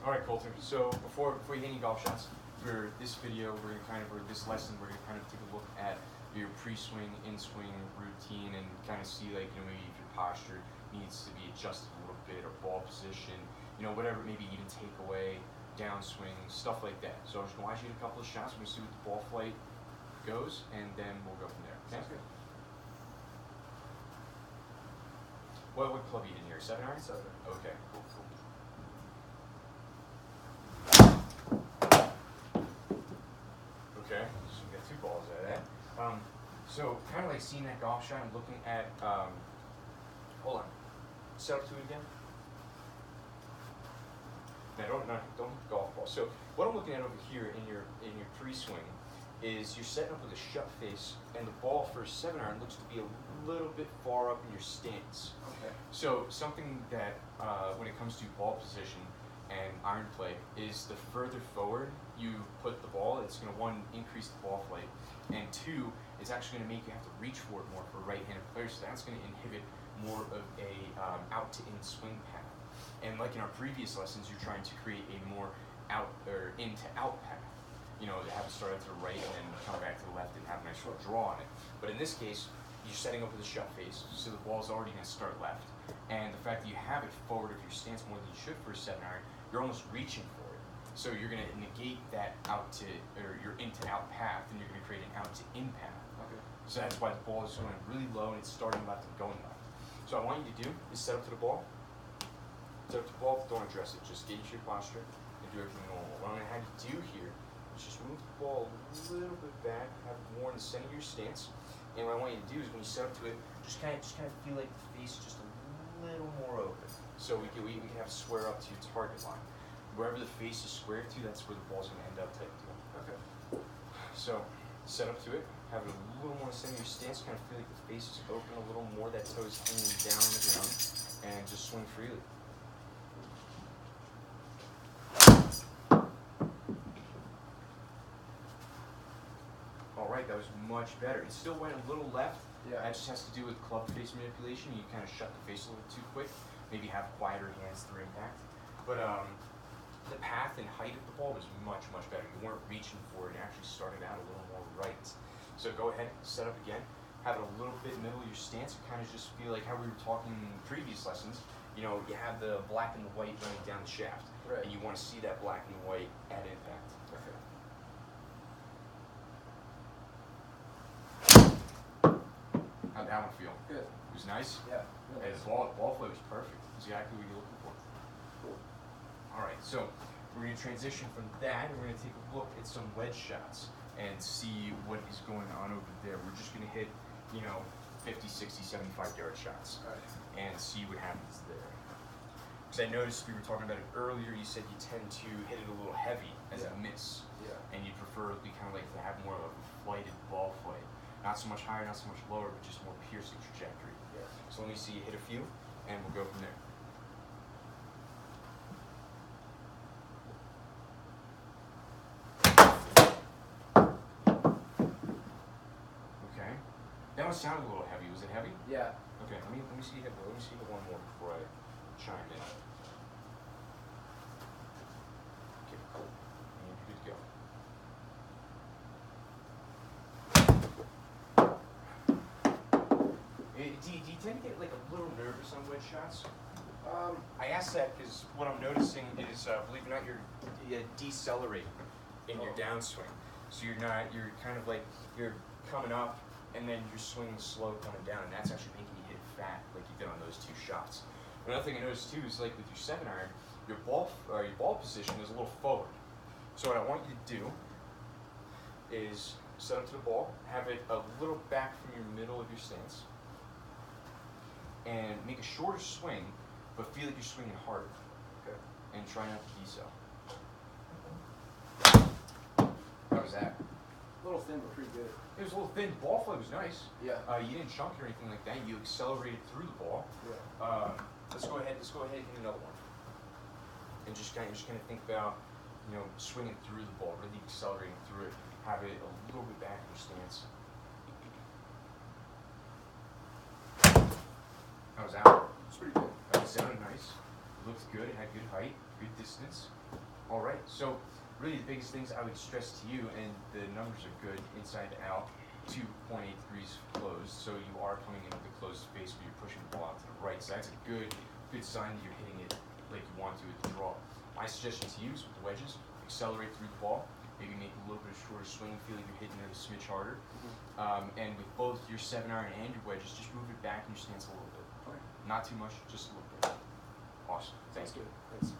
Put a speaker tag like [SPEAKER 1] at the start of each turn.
[SPEAKER 1] All right, Colton. So before you hit any golf shots, for this video, or this lesson, we're gonna kind of take a look at your pre-swing, in-swing routine, and kind of see maybe if your posture needs to be adjusted a little bit, or ball position, whatever, maybe even take away, downswing, stuff like that. So I'm just gonna watch you hit a couple of shots. We're gonna see what the ball flight goes, and then we'll go from there. Okay.
[SPEAKER 2] Sounds good.
[SPEAKER 1] What club are you in here? 7-iron?
[SPEAKER 2] 7.
[SPEAKER 1] Okay. Cool. Okay, so we got 2 balls out of that. So kind of like seeing that golf shot and looking at, hold on, set up to it again. Now don't hit the golf ball. So what I'm looking at over here in your pre-swing is you're setting up with a shut face, and the ball for a 7-iron looks to be a little bit far up in your stance.
[SPEAKER 2] Okay.
[SPEAKER 1] So something that when it comes to ball position and iron play is the further forward you put the ball, it's going to, 1, increase the ball flight, and 2, it's actually going to make you have to reach for it more for right-handed players, so that's going to inhibit more of a out-to-in swing path. And like in our previous lessons, you're trying to create a more out or in-to-out path. Have it start out to the right and then come back to the left and have a nice little draw on it. But in this case, you're setting up with a shut face, so the ball's already going to start left. And the fact that you have it forward of your stance more than you should for a 7-iron, you're almost reaching for it. So you're going to negate that your in-to-out path, and you're going to create an out-to-in path.
[SPEAKER 2] Okay.
[SPEAKER 1] So that's why the ball is going really low and it's starting left and going left. So what I want you to do is set up to the ball. Set up to the ball, don't address it. Just get into your posture and do everything normal. What I'm going to have you do here is just move the ball a little bit back, have it more in the center of your stance. And what I want you to do is when you set up to it, just kind of feel like the face is just a little more open. So we can have it square up to your target line. Wherever the face is squared to, that's where the ball's going to end up type deal.
[SPEAKER 2] Okay.
[SPEAKER 1] So set up to it, have it a little more in the center of your stance, kind of feel like the face is open a little more, that toe is hanging down on the ground, and just swing freely. Alright, that was much better. It still went a little left.
[SPEAKER 2] Yeah.
[SPEAKER 1] That just has to do with club face manipulation. You kind of shut the face a little bit too quick. Maybe have quieter hands through impact. But the path and height of the ball was much, much better. You weren't reaching for it. It actually started out a little more right. So go ahead, set up again. Have it a little bit middle of your stance. Kind of just feel like how we were talking in previous lessons. You have the black and the white running down the shaft.
[SPEAKER 2] Right.
[SPEAKER 1] And you want to see that black and white at impact.
[SPEAKER 2] Okay.
[SPEAKER 1] How'd that one feel?
[SPEAKER 2] Good.
[SPEAKER 1] It was nice?
[SPEAKER 2] Yeah.
[SPEAKER 1] Hey, the ball flow was perfect. Exactly what you're looking for.
[SPEAKER 2] Cool.
[SPEAKER 1] Alright, so we're going to transition from that, and we're going to take a look at some wedge shots and see what is going on over there. We're just going to hit, 50, 60, 75-yard shots and see what happens there. Because I noticed we were talking about it earlier, you said you tend to hit it a little heavy as a miss.
[SPEAKER 2] Yeah.
[SPEAKER 1] And you preferably kind of like to have more of a flighted ball flight. Not so much higher, not so much lower, but just more piercing trajectory.
[SPEAKER 2] Yeah. So
[SPEAKER 1] So let me see you hit a few, and we'll go from there. Okay. That one sounded a little heavy. Was it heavy?
[SPEAKER 2] Yeah.
[SPEAKER 1] Okay. Let me see you hit. Let me see you hit one more before I chime in. Okay. Cool. And you're good to go. Do you tend to get like a little nervous on wedge shots? I ask that because what I'm noticing is, believe it or not, you're decelerating in your downswing. So you're kind of like, you're coming up and then you're swinging slow coming down, and that's actually making you hit fat like you did on those 2 shots. Another thing I noticed too is like with your 7-iron, your ball position is a little forward. So what I want you to do is set up to the ball, have it a little back from your middle of your stance, and make a shorter swing, but feel like you're swinging harder.
[SPEAKER 2] Okay.
[SPEAKER 1] And try not to decel.
[SPEAKER 2] How was that? A little thin, but pretty good.
[SPEAKER 1] It was a little thin. Ball flight was nice.
[SPEAKER 2] Yeah.
[SPEAKER 1] You didn't chunk or anything like that. You accelerated through the ball.
[SPEAKER 2] Yeah.
[SPEAKER 1] Let's go ahead and hit another one. And just kind of think about, swinging through the ball, really accelerating through it. Have it a little bit back in your stance. How was that?
[SPEAKER 2] It's pretty good.
[SPEAKER 1] It sounded nice. It looked good. It had good height, good distance. All right. So really the biggest things I would stress to you, and the numbers are good inside and out, 2.8 degrees closed. So you are coming in with a closed space, but you're pushing the ball out to the right. So that's a good sign that you're hitting it like you want to with the draw. My suggestion to you is with the wedges, accelerate through the ball. Maybe make a little bit of shorter swing, feel like you're hitting it a smidge harder. And with both your 7-iron and your wedges, just move it back in your stance a little bit.
[SPEAKER 2] Okay.
[SPEAKER 1] Not too much, just a little bit. Awesome.
[SPEAKER 2] Sounds
[SPEAKER 1] Thank you.
[SPEAKER 2] good. Thanks.